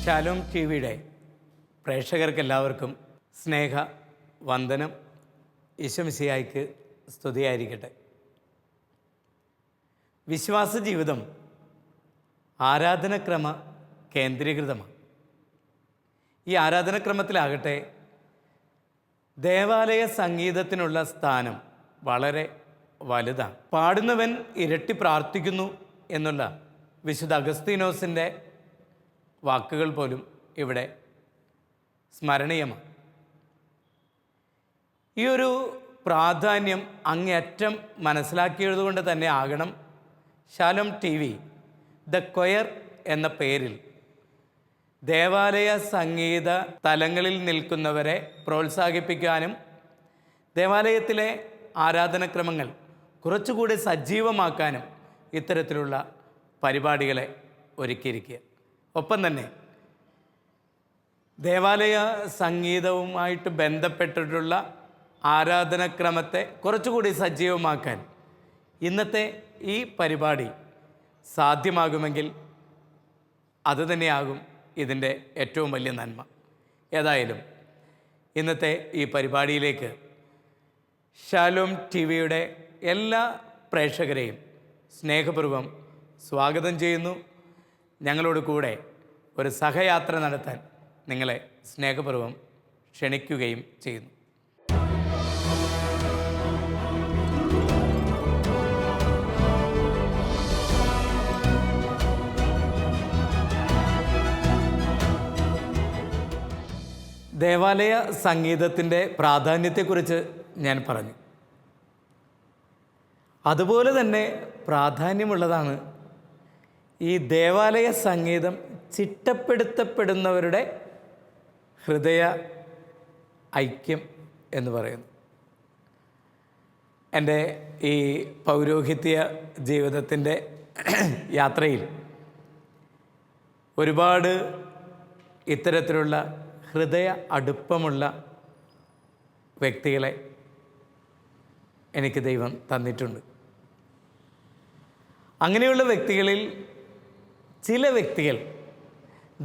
Shalom T വിയുടെ പ്രേക്ഷകർക്കെല്ലാവർക്കും സ്നേഹ വന്ദനം. ഈശോമിശിഹായ്ക്ക് സ്തുതിയായിരിക്കട്ടെ. വിശ്വാസ ജീവിതം ആരാധനക്രമ കേന്ദ്രീകൃതമാണ്. ഈ ആരാധനക്രമത്തിലാകട്ടെ ദേവാലയ സംഗീതത്തിനുള്ള സ്ഥാനം വളരെ വലുതാണ്. പാടുന്നവൻ ഇരട്ടി പ്രാർത്ഥിക്കുന്നു എന്നുള്ള വിശുദ്ധ അഗസ്തീനോസിൻ്റെ വാക്കുകൾ പോലും ഇവിടെ സ്മരണീയമാണ്. ഈ ഒരു പ്രാധാന്യം അങ്ങേയറ്റം മനസ്സിലാക്കിയതുകൊണ്ട് തന്നെ ആകണം Shalom T V the choir എന്ന പേരിൽ ദേവാലയ സംഗീത തലങ്ങളിൽ നിൽക്കുന്നവരെ പ്രോത്സാഹിപ്പിക്കാനും ദേവാലയത്തിലെ ആരാധനക്രമങ്ങൾ കുറച്ചുകൂടി സജീവമാക്കാനും ഇത്തരത്തിലുള്ള പരിപാടികളെ ഒരുക്കിയിരിക്കുക. ഒപ്പം തന്നെ ദേവാലയ സംഗീതവുമായിട്ട് ബന്ധപ്പെട്ടിട്ടുള്ള ആരാധനക്രമത്തെ കുറച്ചുകൂടി സജീവമാക്കാൻ ഇന്നത്തെ ഈ പരിപാടി സാധ്യമാകുമെങ്കിൽ അതുതന്നെയാകും ഇതിൻ്റെ ഏറ്റവും വലിയ നന്മ. ഏതായാലും ഇന്നത്തെ ഈ പരിപാടിയിലേക്ക് ഷാലോം ടി വിയുടെ എല്ലാ പ്രേക്ഷകരെയും സ്നേഹപൂർവ്വം സ്വാഗതം ചെയ്യുന്നു. ഞങ്ങളോട് കൂടെ ഒരു സഹയാത്ര നടത്താൻ നിങ്ങളെ സ്നേഹപൂർവ്വം ക്ഷണിക്കുകയും ചെയ്യുന്നു. ദേവാലയ സംഗീതത്തിൻ്റെ പ്രാധാന്യത്തെക്കുറിച്ച് ഞാൻ പറഞ്ഞു. അതുപോലെ തന്നെ പ്രാധാന്യമുള്ളതാണ് ഈ ദേവാലയ സംഗീതം ചിട്ടപ്പെടുത്തപ്പെടുന്നവരുടെ ഹൃദയ ഐക്യം എന്ന് പറയുന്നു. എൻ്റെ ഈ പൗരോഹിത്യ ജീവിതത്തിൻ്റെ യാത്രയിൽ ഒരുപാട് ഇത്തരത്തിലുള്ള ഹൃദയ അടുപ്പമുള്ള വ്യക്തികളെ എനിക്ക് ദൈവം തന്നിട്ടുണ്ട്. അങ്ങനെയുള്ള വ്യക്തികളിൽ ചില വ്യക്തികൾ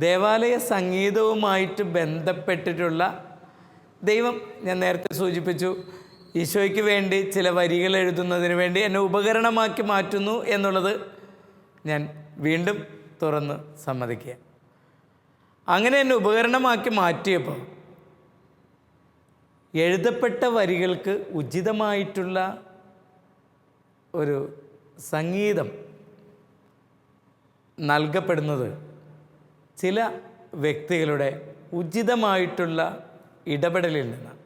ദേവാലയ സംഗീതവുമായിട്ട് ബന്ധപ്പെട്ടിട്ടുള്ള ദൈവം, ഞാൻ നേരത്തെ സൂചിപ്പിച്ചു, ഈശോയ്ക്ക് വേണ്ടി ചില വരികൾ എഴുതുന്നതിന് വേണ്ടി എന്നെ ഉപകരണമാക്കി മാറ്റുന്നു എന്നുള്ളത് ഞാൻ വീണ്ടും തുറന്ന് സമ്മതിക്കുക. അങ്ങനെ എന്നെ ഉപകരണമാക്കി മാറ്റിയപ്പോൾ എഴുതപ്പെട്ട വരികൾക്ക് ഉചിതമായിട്ടുള്ള ഒരു സംഗീതം നൽകപ്പെടുന്നത് ചില വ്യക്തികളുടെ ഉചിതമായിട്ടുള്ള ഇടപെടലിൽ നിന്നാണ്.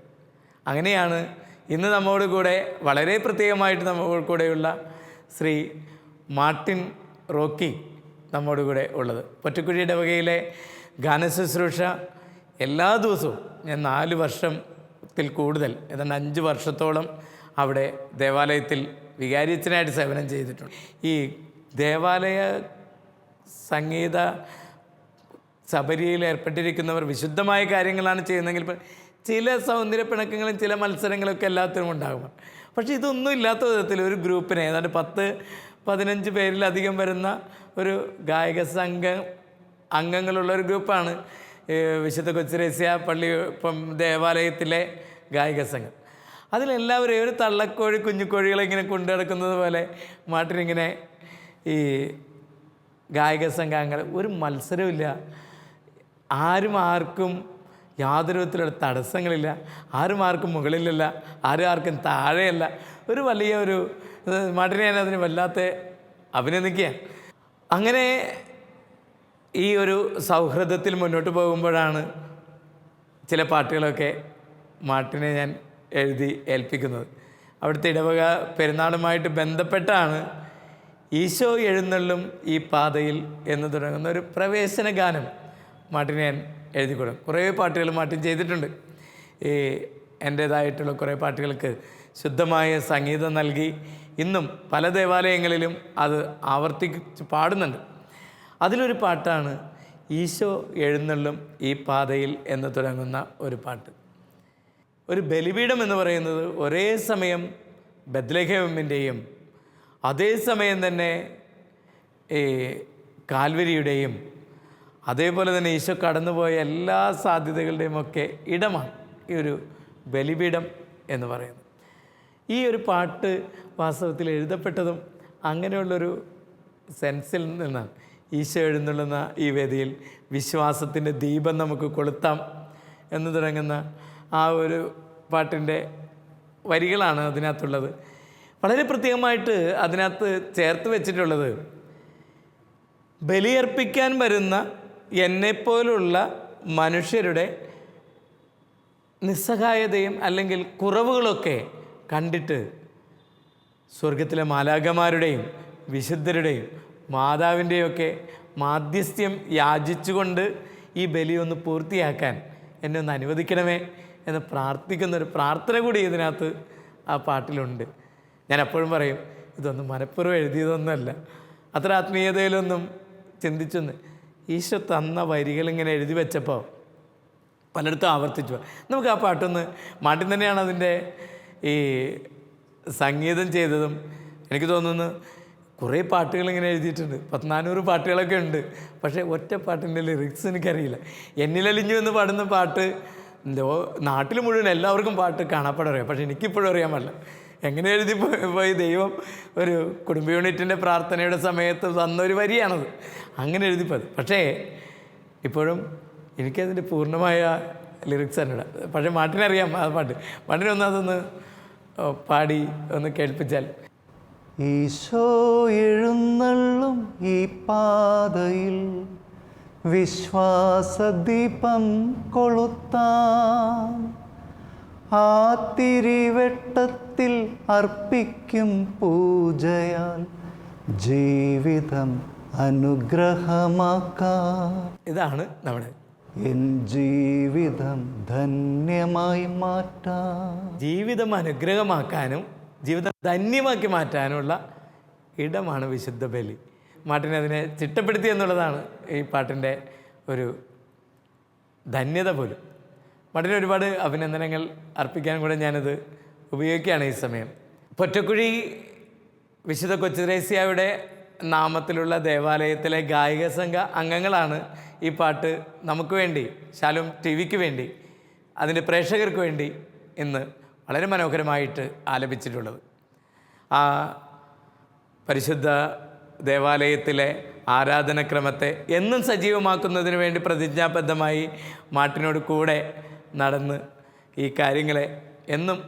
അങ്ങനെയാണ് ഇന്ന് നമ്മോട് കൂടെ വളരെ പ്രത്യേകമായിട്ട് നമ്മോട് കൂടെയുള്ള ശ്രീ മാർട്ടിൻ റോക്കി നമ്മോട് കൂടെ ഉള്ളത്. പൊറ്റക്കുഴി ഇടവകയിലെ ഗാനശുശ്രൂഷ എല്ലാ ദിവസവും ഞാൻ 4 വർഷത്തിൽ കൂടുതൽ, ഏതാണ്ട് 5 വർഷത്തോളം അവിടെ ദേവാലയത്തിൽ വികാരിയച്ഛനായിട്ട് സേവനം ചെയ്തിട്ടുണ്ട്. ഈ ദേവാലയ സംഗീത സബരിയിൽ ഏർപ്പെട്ടിരിക്കുന്നവർ വിശുദ്ധമായ കാര്യങ്ങളാണ് ചെയ്യുന്നതെങ്കിൽ ചില സൗന്ദര്യ പിണക്കങ്ങളും ചില മത്സരങ്ങളൊക്കെ എല്ലാത്തിനും ഉണ്ടാകും. പക്ഷേ ഇതൊന്നും ഇല്ലാത്ത വിധത്തിൽ ഒരു ഗ്രൂപ്പിനെ ഏതാണ്ട് 10-15 പേരിലധികം വരുന്ന ഒരു ഗായക സംഘം അംഗങ്ങളുള്ള ഒരു ഗ്രൂപ്പാണ് വിശുദ്ധ കൊച്ചുരേസ്യ പള്ളി ദേവാലയത്തിലെ ഗായക സംഘം. അതിലെല്ലാവരും ഒരു തള്ളക്കോഴി കുഞ്ഞുകോഴികളെ ഇങ്ങനെ കൊണ്ടു നടക്കുന്നത് പോലെ മാട്ടിനിങ്ങനെ ഈ ഗായക സംഘങ്ങൾ ഒരു മത്സരമില്ല. ആർക്കും യാതൊരു വിധത്തിലുള്ള തടസ്സങ്ങളില്ല. ആർക്കും മുകളിലല്ല, ആർക്കും താഴെയല്ല. ഒരു വലിയ ഒരു മാട്ടിനെ ഞാൻ അതിന് വല്ലാത്ത അഭിനന്ദിക്കുക. അങ്ങനെ ഈ ഒരു സൗഹൃദത്തിൽ മുന്നോട്ട് പോകുമ്പോഴാണ് ചില പാട്ടുകളൊക്കെ മാട്ടിനെ ഞാൻ എഴുതി ഏൽപ്പിക്കുന്നത്. അവിടുത്തെ ഇടവക പെരുന്നാളുമായിട്ട് ബന്ധപ്പെട്ടാണ് ഈശോ എഴുന്നള്ളും ഈ പാതയിൽ എന്ന് തുടങ്ങുന്ന ഒരു പ്രവേശന ഗാനം മാട്ടിന് ഞാൻ എഴുതി കൊടുക്കും. കുറേ പാട്ടുകൾ മാട്ടിൻ ചെയ്തിട്ടുണ്ട്. ഈ എൻ്റേതായിട്ടുള്ള കുറേ പാട്ടുകൾക്ക് ശുദ്ധമായ സംഗീതം നൽകി ഇന്നും പല ദേവാലയങ്ങളിലും അത് ആവർത്തിച്ച് പാടുന്നുണ്ട്. അതിലൊരു പാട്ടാണ് ഈശോ എഴുന്നള്ളും ഈ പാതയിൽ എന്ന് തുടങ്ങുന്ന ഒരു പാട്ട്. ഒരു ബലിപീഠം എന്ന് പറയുന്നത് ഒരേ സമയം ബത്ലഹേമിൻ്റെയും അതേസമയം തന്നെ കാൽവരിയുടെയും അതേപോലെ തന്നെ ഈശോ കടന്നുപോയ എല്ലാ സാധ്യതകളുടെയും ഒക്കെ ഇടമാണ് ഈ ഒരു ബലിപീഠം എന്ന് പറയുന്നത്. ഈ ഒരു പാട്ട് വാസ്തവത്തിൽ എഴുതപ്പെട്ടതും അങ്ങനെയുള്ളൊരു സെൻസിൽ നിന്നാണ്. ഈശോ എഴുന്നള്ളുന്ന ഈ വേദിയിൽ വിശ്വാസത്തിൻ്റെ ദീപം നമുക്ക് കൊളുത്താം എന്ന് തുടങ്ങുന്ന ആ ഒരു പാട്ടിൻ്റെ വരികളാണ് അതിനകത്തുള്ളത്. വളരെ പ്രത്യേകമായിട്ട് അതിനകത്ത് ചേർത്ത് വെച്ചിട്ടുള്ളത്, ബലിയർപ്പിക്കാൻ വരുന്ന എന്നെപ്പോലുള്ള മനുഷ്യരുടെ നിസ്സഹായതയും അല്ലെങ്കിൽ കുറവുകളൊക്കെ കണ്ടിട്ട് സ്വർഗത്തിലെ മാലാഖമാരുടെയും വിശുദ്ധരുടെയും മാതാവിൻ്റെയൊക്കെ മാധ്യസ്ഥ്യം യാചിച്ചുകൊണ്ട് ഈ ബലി ഒന്ന് പൂർത്തിയാക്കാൻ എന്നെ ഒന്ന് അനുവദിക്കണമേ എന്ന് പ്രാർത്ഥിക്കുന്നൊരു പ്രാർത്ഥന കൂടി ഇതിനകത്ത് ആ പാട്ടിലുണ്ട്. ഞാൻ എപ്പോഴും പറയും, ഇതൊന്നും മനഃപൂർവ്വം എഴുതിയതൊന്നുമല്ല, അത്ര ആത്മീയതയിലൊന്നും ചിന്തിച്ചൊന്ന് ഈശോ തന്ന വരികളിങ്ങനെ എഴുതി വെച്ചപ്പോൾ പലയിടത്തും ആവർത്തിച്ചു. നമുക്ക് ആ പാട്ടൊന്ന്, മാട്ടിൻ തന്നെയാണ് അതിൻ്റെ ഈ സംഗീതം ചെയ്തതും. എനിക്ക് തോന്നുന്നു കുറേ പാട്ടുകളിങ്ങനെ എഴുതിയിട്ടുണ്ട്, 400 പാട്ടുകളൊക്കെ ഉണ്ട്. പക്ഷേ ഒറ്റ പാട്ടിൻ്റെ ലിറിക്സ് എനിക്കറിയില്ല. എന്നിലലിഞ്ഞു എന്ന് പാടുന്ന പാട്ട് നാട്ടിൽ മുഴുവൻ എല്ലാവർക്കും പാട്ട് കാണാപ്പാടെ അറിയാം, പക്ഷേ എനിക്കിപ്പോഴും അറിയാൻ പാടില്ല. എങ്ങനെ എഴുതി പോയി ദൈവം ഒരു കുടുംബ യൂണിറ്റിൻ്റെ പ്രാർത്ഥനയുടെ സമയത്ത് തന്നൊരു വരിയാണത്, അങ്ങനെ എഴുതിപ്പോയത്. പക്ഷേ ഇപ്പോഴും എനിക്കതിൻ്റെ പൂർണ്ണമായ ലിറിക്സ് തന്നെ. പക്ഷേ മാട്ടിനറിയാം ആ പാട്ട്. മാട്ടിനൊന്ന് അതൊന്ന് പാടി ഒന്ന് കേൾപ്പിച്ചാൽ. ഈശോ എഴുന്നള്ളും ഈ പാതയിൽ വിശ്വാസദീപം കൊളുത്താം, ആ തിരിവെട്ടത്തിൽ അർപ്പിക്കും പൂജയാൽ ജീവിതം അനുഗ്രഹമാക്കാം. ഇതാണ് നമ്മുടെ എൻ ജീവിതം ധന്യമായി മാറ്റാം. ജീവിതം അനുഗ്രഹമാക്കാനും ജീവിതം ധന്യമാക്കി മാറ്റാനുള്ള ഇടമാണ് വിശുദ്ധ ബലി. മാട്ടിനെ അതിനെ ചിട്ടപ്പെടുത്തി എന്നുള്ളതാണ് ഈ പാട്ടിൻ്റെ ഒരു ധന്യത പോലും. മാട്ടിന് ഒരുപാട് അഭിനന്ദനങ്ങൾ അർപ്പിക്കാൻ കൂടെ ഞാനത് ഉപയോഗിക്കുകയാണ് ഈ സമയം. പൊറ്റക്കുഴി വിശുദ്ധ കൊച്ചുത്രേസ്യായുടെ നാമത്തിലുള്ള ദേവാലയത്തിലെ ഗായക സംഘ അംഗങ്ങളാണ് ഈ പാട്ട് നമുക്ക് വേണ്ടി, ശാലോം ടിവിക്ക് വേണ്ടി, അതിൻ്റെ പ്രേക്ഷകർക്ക് വേണ്ടി ഇന്ന് വളരെ മനോഹരമായിട്ട് ആലപിച്ചിട്ടുള്ളത്. ആ പരിശുദ്ധ ദേവാലയത്തിലെ ആരാധനക്രമത്തെ എന്നും സജീവമാക്കുന്നതിന് വേണ്ടി പ്രതിജ്ഞാബദ്ധമായി മാട്ടിനോട് കൂടെ നടന്ന് ഈ കാര്യങ്ങളെ എന്നും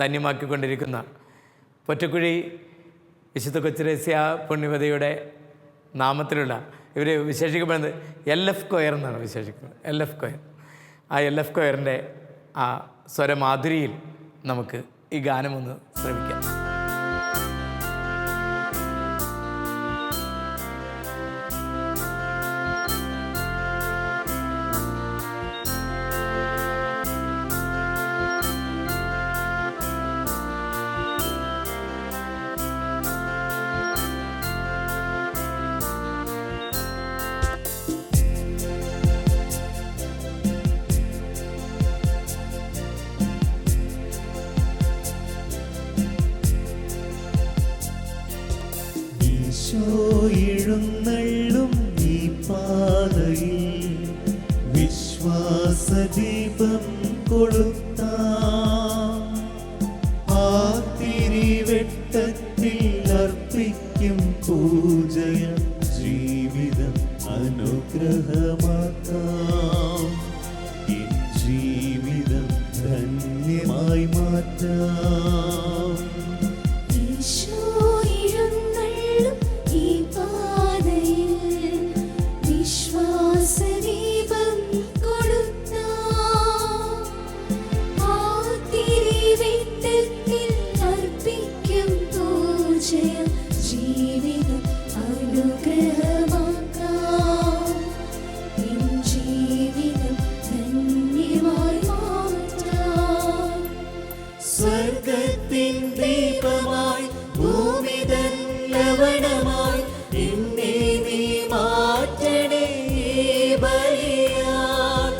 ധന്യമാക്കിക്കൊണ്ടിരിക്കുന്ന പൊറ്റക്കുഴി വിശുദ്ധ കൊച്ചുത്രേസ്യ പുണ്യവതിയുടെ നാമത്തിലുള്ള ഇവർ വിശേഷിക്കപ്പെടുന്നത് LF കൊയർ എന്നാണ് വിശേഷിക്കുന്നത്. LF choir. ആ LF കൊയറിൻ്റെ ആ സ്വരമാധുരിയിൽ നമുക്ക് ഈ ഗാനമൊന്ന് ശ്രമിക്കാം. എഴുന്നള്ളും ഈ പാതയിൽ വിശ്വാസദീപം കൊളുത്താം, ആ തിരിവെട്ടത്തിൽ അർപ്പിക്കും പൂജയ ജീവിതം അനുഗ്രഹമാക്കാം, ജീവിതം ധന്യമായി മാറ്റാം. സ്വർഗത്തിൻ ദീപമായി ഭൂമി തൻ ലവണമായി എന്നെ നീ മാറ്റണേ ബലിയാൽ.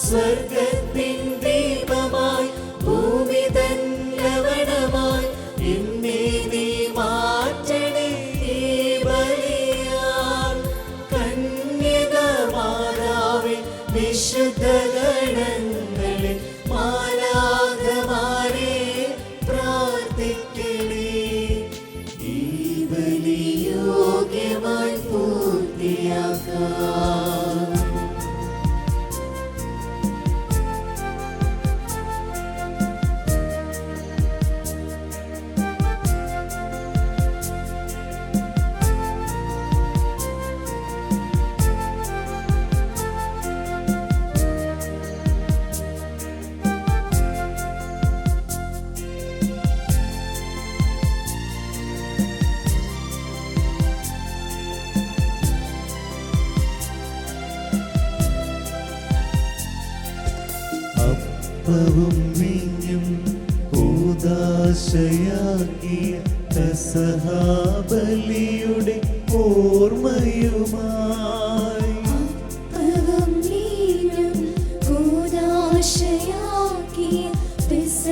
സ്വർഗത്തിൻ ദീപമായി ഭൂമി തൻ ലവണമായി എന്നെ നീ മാറ്റണേ ബലിയാൽ. ബലി യോഗ്യമായി പൂർത്തിയാക്കാം. അപ്പവും വീഞ്ഞും കൂദാശയാക്കിയ പെസഹാബലിയുടെ ഓർമ്മയുമായി അപ്പവും വീഞ്ഞും കൂദാശയാക്കിയ പെസഹാബലിയുടെ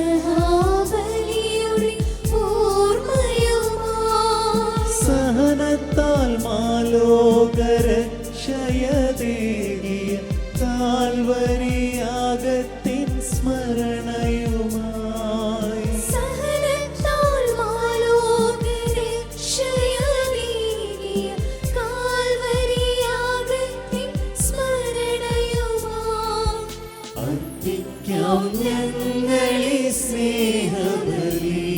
ഓർമ്മയുമായി സഹനത്താൽ മാലോകരക്ഷയതേകിയ കാൽവരിയാഗത്തിൻ സ്മരണയുമായി സഹനത്താൽ മാലോകരക്ഷയതേകിയ കാൽവരിയാഗത്തിൻ സ്മരണയുമായി അർപ്പിക്കാം ഞങ്ങളെ സ്നേഹബലി.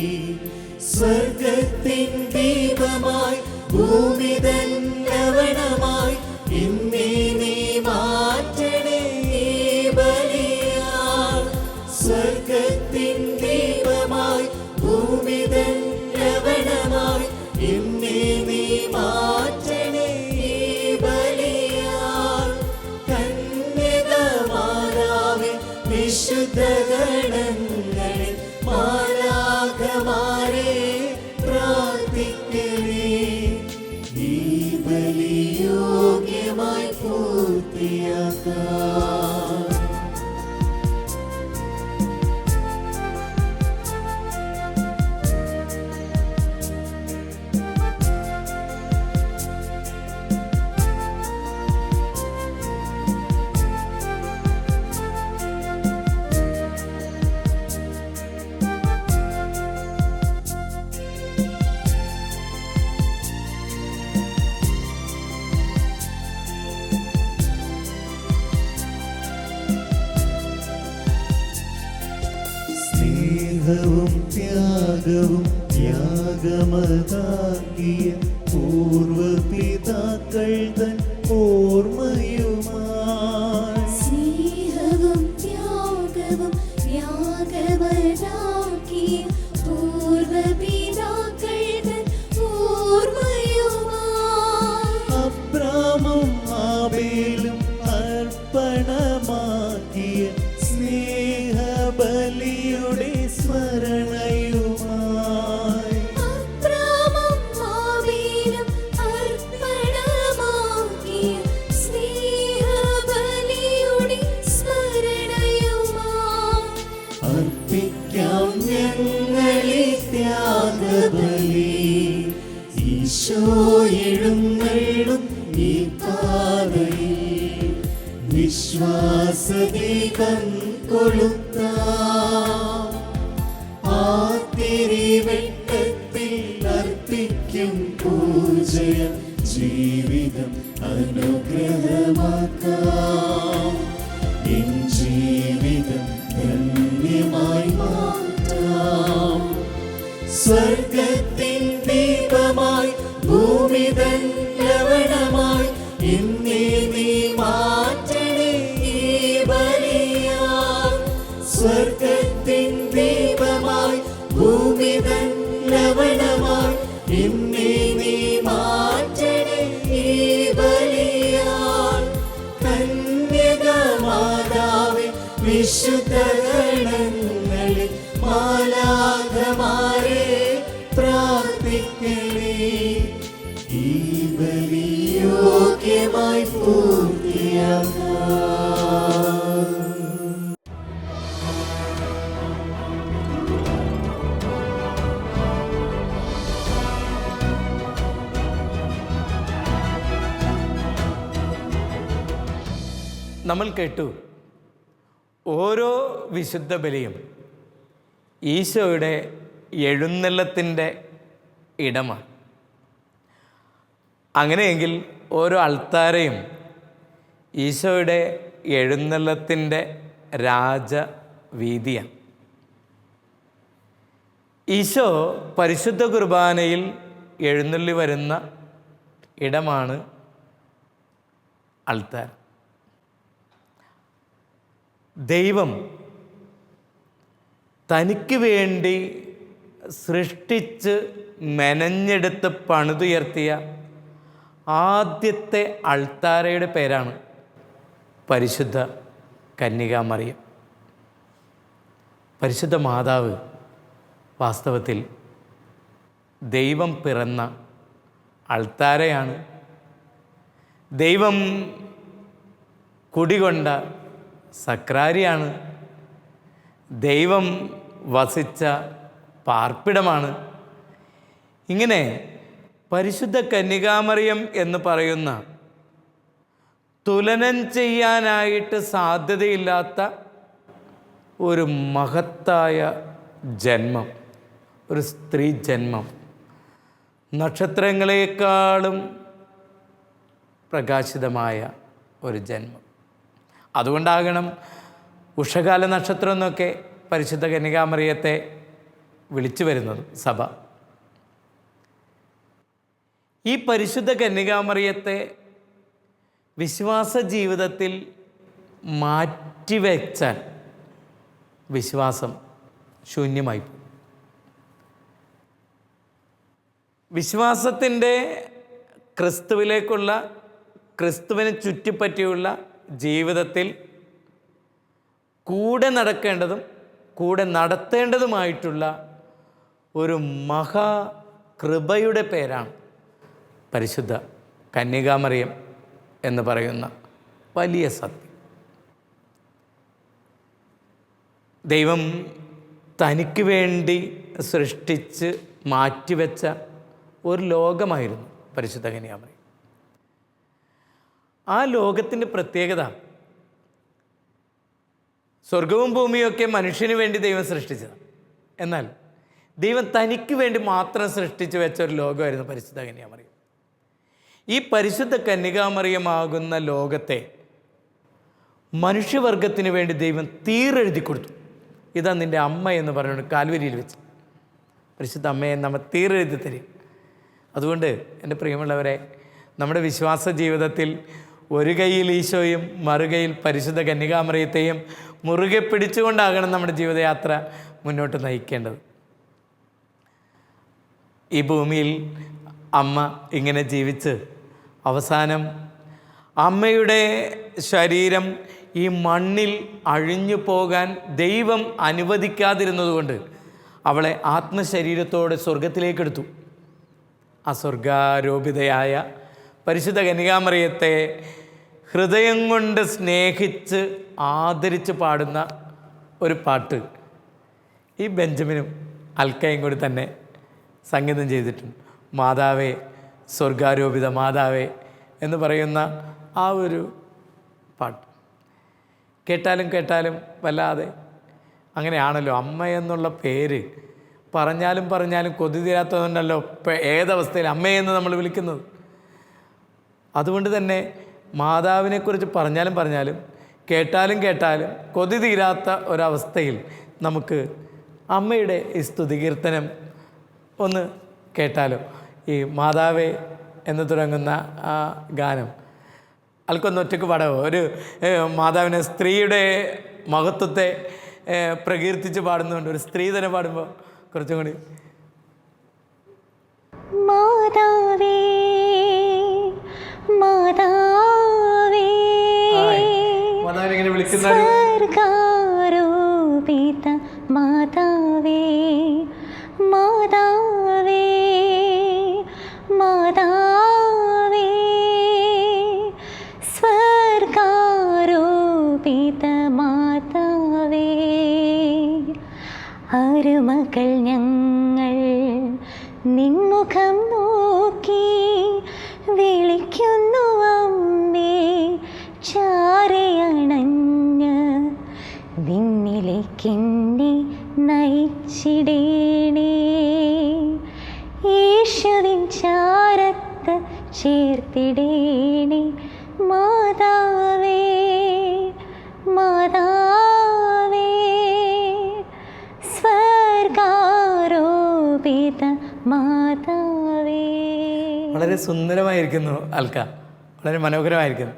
സ്വർഗത്തിൻ ദീപമായി ഭൂമിതൻ ലവണമായി ഇന്നേ നീ മാറ്റണേ ഈ ബലിയാൽ. സ്വർഗത്തിൻ ദീപമായി ഭൂമിതൻ ലവണമായി ഇന്നേ നീ മാറ്റണേ ഈ ബലിയാൽ. കന്യകമാതാവേ വിശുദ്ധ ഗണങ്ങളെ മാലാഖമാരെ പ്രാർത്ഥിക്കണേ ഈ ബലി യോഗ്യമായി പൂർത്തിയാക്കാം. സ്നേഹവും ത്യാഗവും യാഗമതാക്കിയ പൂർവപിതാക്കൾ തൻ ഓർമ്മയുമായി സ്നേഹവും ത്യാഗവും യാഗമതാക്കിയ പൂർവപിതാക്കൾ തൻ ഓർമ്മയുമായി അബ്രാമും ആബേലും അർപ്പണമാക്കിയ സ്നേഹബലിയുടെ സ്മരണയുമായി അബ്രാമും ആബേലും അർപ്പണമാക്കിയ സ്നേഹബലിയുടെ സ്മരണയുമായി അർപ്പിക്കാം ഞങ്ങളെ ത്യാഗബലി. ഈശോ എഴുന്നള്ളും ഈ പാതയിൽ വിശ്വാസദീപം കൊളുത്താം. ആ തിരിവെട്ടത്തിൽ അർപ്പിക്കും പൂജയ ജീവിതം അനുഗ്രഹമാക്കാം. എൻ ജീവിതം ധന്യമായി മാറ്റാം. സ്വർഗത്തിൻ ദീപമായി ഭൂമിതൻ ലവണമായി ഇന്നേ നീ മാറ്റണേ ഈ ബലിയാൽ. സ്വർഗത്തിൻ ദീപമായി ഭൂമിതൻ ലവണമായി ഇന്നേ നീ മാറ്റണേ ഈ ബലിയാൽ. കന്യകമാതാവേ വിശുദ്ധ ഗണങ്ങളെ മാലാഖമാരെ പ്രാർത്ഥിക്കണേ ഈ ബലി യോഗ്യമായി പൂർത്തിയാക്കാം. നമ്മൾ കേട്ടു ഓരോ വിശുദ്ധ ബലിയും ഈശോയുടെ എഴുന്നള്ളത്തിൻ്റെ ഇടമാണ്. അങ്ങനെയെങ്കിൽ ഓരോ അൾത്താരയും ഈശോയുടെ എഴുന്നള്ളത്തിൻ്റെ രാജവീതിയാണ്. ഈശോ പരിശുദ്ധ കുർബാനയിൽ എഴുന്നള്ളി വരുന്ന ഇടമാണ് അൾത്താര. ദൈവം തനിക്ക് വേണ്ടി സൃഷ്ടിച്ച് മെനഞ്ഞെടുത്ത് പണിതുയർത്തിയ ആദ്യത്തെ അൾത്താരയുടെ പേരാണ് പരിശുദ്ധ കന്യകാമറിയം. പരിശുദ്ധ മാതാവ് വാസ്തവത്തിൽ ദൈവം പിറന്ന അൾത്താരയാണ്. ദൈവം കുടികൊണ്ട സക്രാരിയാണ്. ദൈവം വസിച്ച പാർപ്പിടമാണ്. ഇങ്ങനെ പരിശുദ്ധ കന്യകാമറിയം എന്ന് പറയുന്ന തുലനം ചെയ്യാനായിട്ട് സാധ്യതയില്ലാത്ത ഒരു മഹത്തായ ജന്മം, ഒരു സ്ത്രീ ജന്മം, നക്ഷത്രങ്ങളെക്കാളും പ്രകാശിതമായ ഒരു ജന്മം. അതുകൊണ്ടാകണം ഉഷകാല നക്ഷത്രം എന്നൊക്കെ പരിശുദ്ധ കന്യകാമറിയത്തെ വിളിച്ചു വരുന്നത് സഭ. ഈ പരിശുദ്ധ കന്യകാമറിയത്തെ വിശ്വാസ ജീവിതത്തിൽ മാറ്റിവെച്ചാൽ വിശ്വാസം ശൂന്യമായി പോകും. വിശ്വാസത്തിൻ്റെ ക്രിസ്തുവിലേക്കുള്ള, ക്രിസ്തുവിനെ ചുറ്റിപ്പറ്റിയുള്ള ജീവിതത്തിൽ കൂടെ നടക്കേണ്ടതും കൂടെ നടത്തേണ്ടതുമായിട്ടുള്ള ഒരു മഹാകൃപയുടെ പേരാണ് പരിശുദ്ധ കന്യകാമറിയം എന്ന് പറയുന്ന വലിയ സത്യം. ദൈവം തനിക്ക് വേണ്ടി സൃഷ്ടിച്ച് മാറ്റിവെച്ച ഒരു ലോകമായിരുന്നു പരിശുദ്ധ കന്യകാമറിയം. ആ ലോകത്തിൻ്റെ പ്രത്യേകത, സ്വർഗവും ഭൂമിയൊക്കെ മനുഷ്യന് വേണ്ടി ദൈവം സൃഷ്ടിച്ചതാണ്. എന്നാൽ ദൈവം തനിക്ക് വേണ്ടി മാത്രം സൃഷ്ടിച്ചു വെച്ച ഒരു ലോകമായിരുന്നു പരിശുദ്ധ കന്യകാമറിയം. ഈ പരിശുദ്ധ കന്യകാമറിയമാകുന്ന ലോകത്തെ മനുഷ്യവർഗത്തിന് വേണ്ടി ദൈവം തീരെഴുതി കൊടുത്തു. ഇതാ നിൻ്റെ അമ്മ എന്ന് പറഞ്ഞുകൊണ്ട് കാൽവരിയിൽ വെച്ച് പരിശുദ്ധ അമ്മയെ നമ്മൾ തീരെഴുതി തരും. അതുകൊണ്ട് എൻ്റെ പ്രിയമുള്ളവരെ, നമ്മുടെ വിശ്വാസ ജീവിതത്തിൽ ഒരു കൈയിൽ ഈശോയും മറുകൈയിൽ പരിശുദ്ധ കന്യകാമറിയത്തെയും മുറുകെ പിടിച്ചുകൊണ്ടാകണം നമ്മുടെ ജീവിതയാത്ര മുന്നോട്ട് നയിക്കേണ്ടത്. ഈ ഭൂമിയിൽ അമ്മ ഇങ്ങനെ ജീവിച്ച് അവസാനം അമ്മയുടെ ശരീരം ഈ മണ്ണിൽ അഴിഞ്ഞു പോകാൻ ദൈവം അനുവദിക്കാതിരുന്നതുകൊണ്ട് അവളെ ആത്മശരീരത്തോടെ സ്വർഗത്തിലേക്കെടുത്തു. ആ സ്വർഗാരോപിതയായ പരിശുദ്ധ കന്യകാമറിയത്തെ ഹൃദയം കൊണ്ട് സ്നേഹിച്ച് ആദരിച്ച് പാടുന്ന ഒരു പാട്ട് ഈ ബെഞ്ചമിനും അൽക്കയും കൂടി തന്നെ സംഗീതം ചെയ്തിട്ടുണ്ട്. മാതാവേ, സ്വർഗാരോപിത മാതാവേ എന്ന് പറയുന്ന ആ ഒരു പാട്ട് കേട്ടാലും കേട്ടാലും വല്ലാതെ അങ്ങനെയാണല്ലോ. അമ്മ എന്നുള്ള പേര് പറഞ്ഞാലും കൊതി തീരാത്തതുകൊണ്ടല്ലോ ഏതവസ്ഥയിൽ അമ്മയെന്ന് നമ്മൾ വിളിക്കുന്നത്. അതുകൊണ്ട് തന്നെ മാതാവിനെക്കുറിച്ച് പറഞ്ഞാലും കേട്ടാലും കൊതി തീരാത്ത ഒരവസ്ഥയിൽ നമുക്ക് അമ്മയുടെ ഈ സ്തുതികീർത്തനം ഒന്ന് കേട്ടാലോ? ഈ മാതാവേ എന്ന് തുടങ്ങുന്ന ആ ഗാനം ആൾക്കൊന്ന് ഒറ്റയ്ക്ക് പാടാമോ? ഒരു മാതാവിനെ, സ്ത്രീയുടെ മഹത്വത്തെ പ്രകീർത്തിച്ച് പാടുന്നുണ്ട്. ഒരു സ്ത്രീ തന്നെ പാടുമ്പോൾ കുറച്ചും കൂടി. മാതാവേ മാതാവേ മാതാവിനെ വിളിക്കുന്ന സ്വർഗാരോപിത മാതാവേ മാതാവേ മാതാവേ സ്വർഗാരോപിത മാതാവേ അരുമകൾ ഞങ്ങൾ നിൻമുഖം നോക്കി ചേർത്തിടേണേ മാതാവേ മാതാവേ സ്വർഗാരോപിത മാതാവേ. വളരെ സുന്ദരമായിരിക്കുന്നു അൽക്ക, വളരെ മനോഹരമായിരിക്കുന്നു.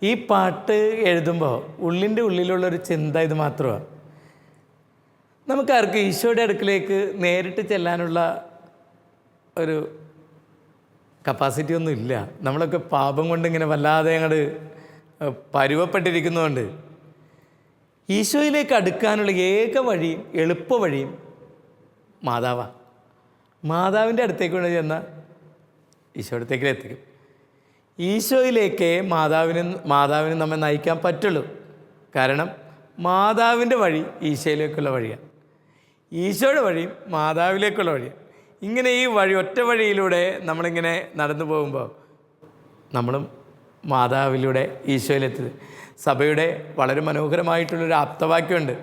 ഈ പാട്ട് എഴുതുമ്പോൾ ഉള്ളിൻ്റെ ഉള്ളിലുള്ളൊരു ചിന്ത ഇത് മാത്രമാണ്. നമുക്കാർക്കും ഈശോയുടെ അടുക്കിലേക്ക് നേരിട്ട് ചെല്ലാനുള്ള ഒരു കപ്പാസിറ്റി ഒന്നും ഇല്ല. നമ്മളൊക്കെ പാപം കൊണ്ട് ഇങ്ങനെ വല്ലാതെ അങ്ങോട്ട് പരുവപ്പെട്ടിരിക്കുന്നതുകൊണ്ട് ഈശോയിലേക്ക് അടുക്കാനുള്ള ഏക വഴിയും എളുപ്പ വഴിയും മാതാവാണ്. മാതാവിൻ്റെ അടുത്തേക്ക് കൊണ്ട് ചെന്നാൽ ഈശോ അടുത്തേക്ക് എത്തിക്കും. ഈശോയിലേക്ക് മാതാവിന് നമ്മെ നയിക്കാൻ പറ്റുള്ളൂ. കാരണം മാതാവിൻ്റെ വഴി ഈശോയിലേക്കുള്ള വഴിയാണ്, ഈശോയുടെ വഴിയും മാതാവിലേക്കുള്ള വഴിയാണ്. ഇങ്ങനെ ഈ വഴി ഒറ്റ വഴിയിലൂടെ നമ്മളിങ്ങനെ നടന്നു പോകുമ്പോൾ നമ്മളും മാതാവിലൂടെ ഈശോയിലെത്തിയത്. സഭയുടെ വളരെ മനോഹരമായിട്ടുള്ളൊരു ആപ്തവാക്യമുണ്ട്,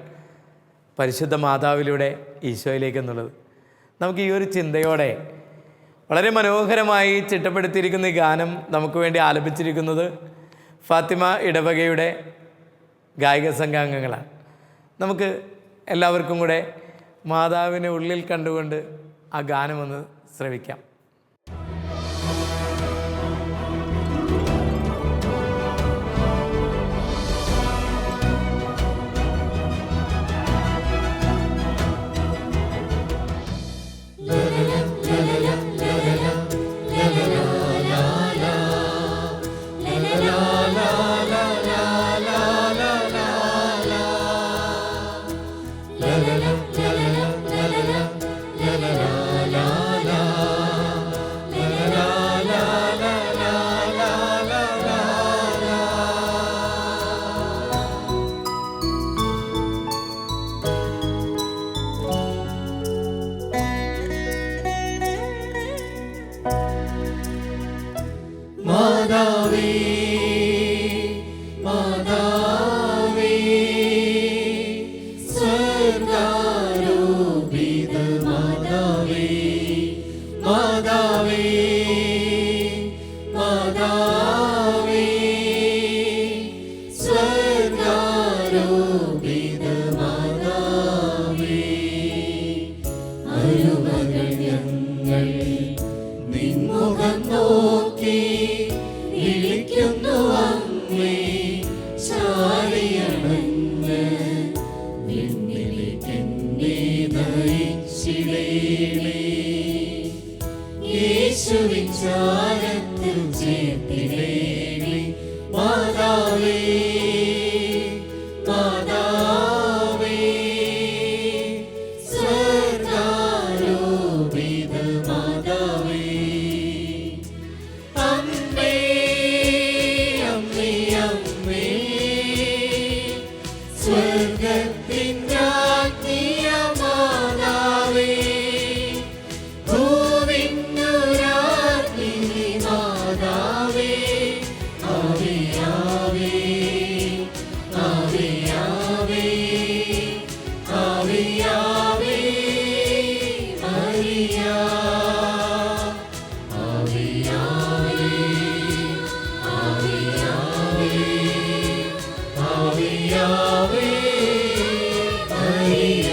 പരിശുദ്ധ മാതാവിലൂടെ ഈശോയിലേക്ക് എന്നുള്ളത്. നമുക്ക് ഈ ഒരു ചിന്തയോടെ വളരെ മനോഹരമായി ചിട്ടപ്പെടുത്തിയിരിക്കുന്ന ഈ ഗാനം നമുക്ക് വേണ്ടി ആലപിച്ചിരിക്കുന്നത് ഫാത്തിമ ഇടവകയുടെ ഗായിക സംഘാംഗങ്ങളാണ്. നമുക്ക് എല്ലാവർക്കും കൂടെ മാതാവിനെ ഉള്ളിൽ കണ്ടുകൊണ്ട് ആ ഗാനമൊന്ന് ശ്രവിക്കാം. മാതാവേ മാതാവേ സ്വർഗാരോപിത മാതാവേ മാതാവേ മാതാവേ സ്വർഗാരോപിത മാതാവേ അരുമകൾ ഞങ്ങൾ നിൻമുഖം നോക്കി വിളിക്കുന്നു അമ്മേ ചാരിയണഞ്ഞ് നിന്നിലേക്കെന്നെ നയിച്ചിടേണേ യേശുവിൻ ചാരത്തിൽ ചേർത്തിടേണേ മാതാവേ മാതാവേ സ്വർഗാരോപിത മാതാവേ അമ്മേ അമ്മേ അമ്മേ സ്വർഗത്തിൻ രാജ്ഞിയ മാതാവേ ഭൂവിന്നു രാജ്ഞി മാതാവേ ആവേ ആവേ ആവേ ആവേ ആവേ ആവേ മരിയ ആവേ ആവേ ആവേ ആവേ ആവേ ആവേ മരിയ.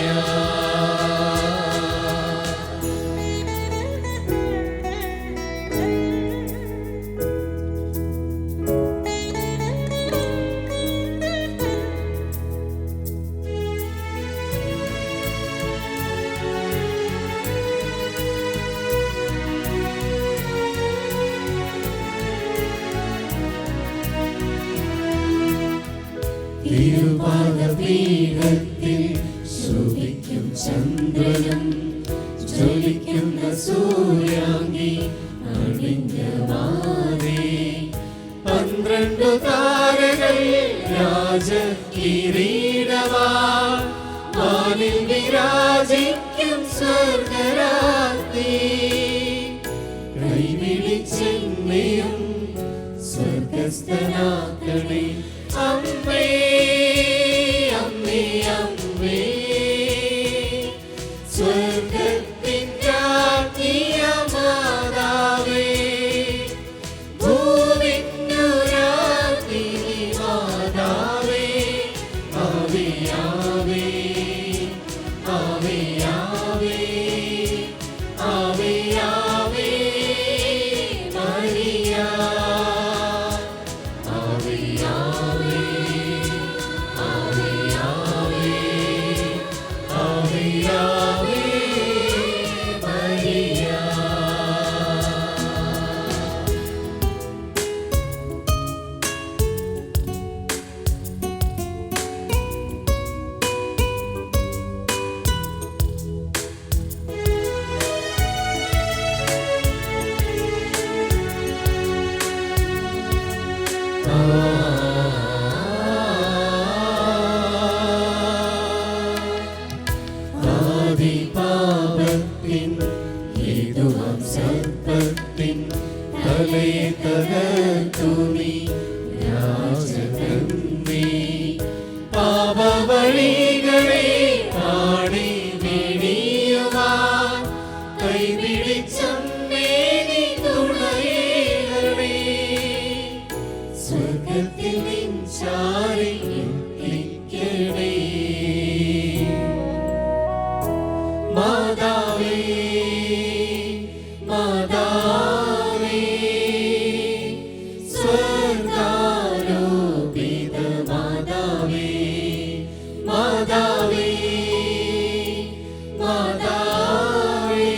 തിരുപാദപീഠത്തിൽ ശോഭിക്കും ചന്ദ്രനും ജ്വലിക്കുന്ന സൂര്യാംഗി അണിഞ്ഞ മാതേ 12 താരകൾ രാജകിരീടമാ വാനിൽ വിരാജിക്കും സ്വർഗരാജ്ഞി കൈപിടിച്ചെന്നെയും സ്വർഗസ്ഥനാക്കണേ അമ്മേ അമ്മേ അമ്മേ സ്വർഗത്തിൻ രാജ്ഞിയ മാതാവേ മലയെ തകർത്തു നീ രാജകന്മേ പാപവഴികളെ പാടി വെടിയുവാൻ കൈപിടിച്ചമ്മേ നീ തുണയേകണേ സ്വർഗത്തിൽ നിൻ ചാരി എത്തിക്കണേ മാതാവേ മാതാവേ സ്വർഗാരോപിത മാതാവേ മാതാവേ മാതാവേ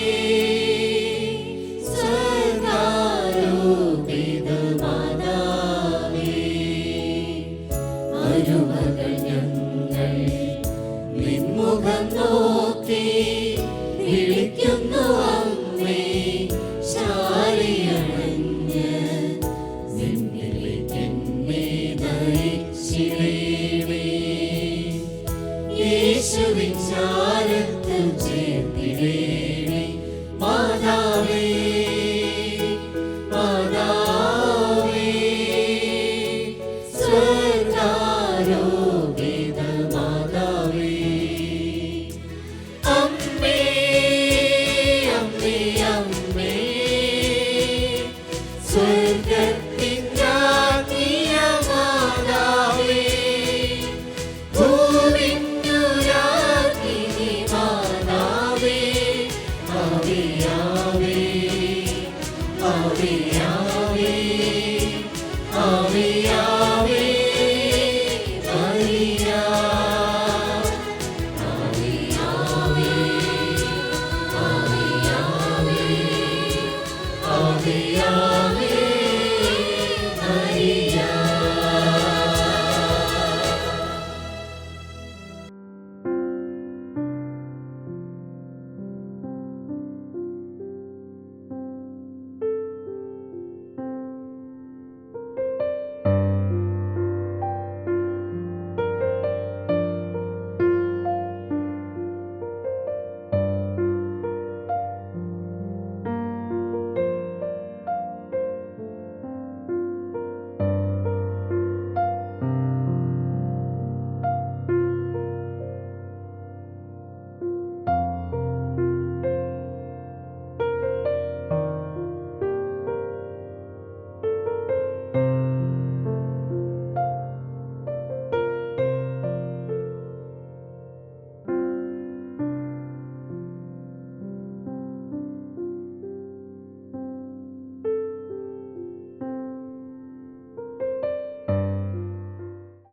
സ്വർഗാരോപിത മാതാവേ അരുമകൾ ഞങ്ങൾ നിൻമുഖം നോക്കി വിളിക്കുന്നു അമ്മേ ശാരിയണഞ്ഞ് നിന്നിലേക്കെന്നെ നയിച്ചിടേണേ യേശുവിൻ ചാരത്ത് ചേർത്തിടേണേ മാതാവേ മാതാവേ സ്വർഗാരോപിത മാതാവേ അമ്മേ അമ്മേ അമ്മേ സ്വർഗത്തിൻ രാജ്ഞിയ മാതാവേ ഭൂവിന്നു രാജ്ഞിനി മാതാവേ ആവേ ആവേ ആവേ ആവേ ആവേ ആവേ മരിയ ആവേ ആവേ ആവേ ആവേ ആവേ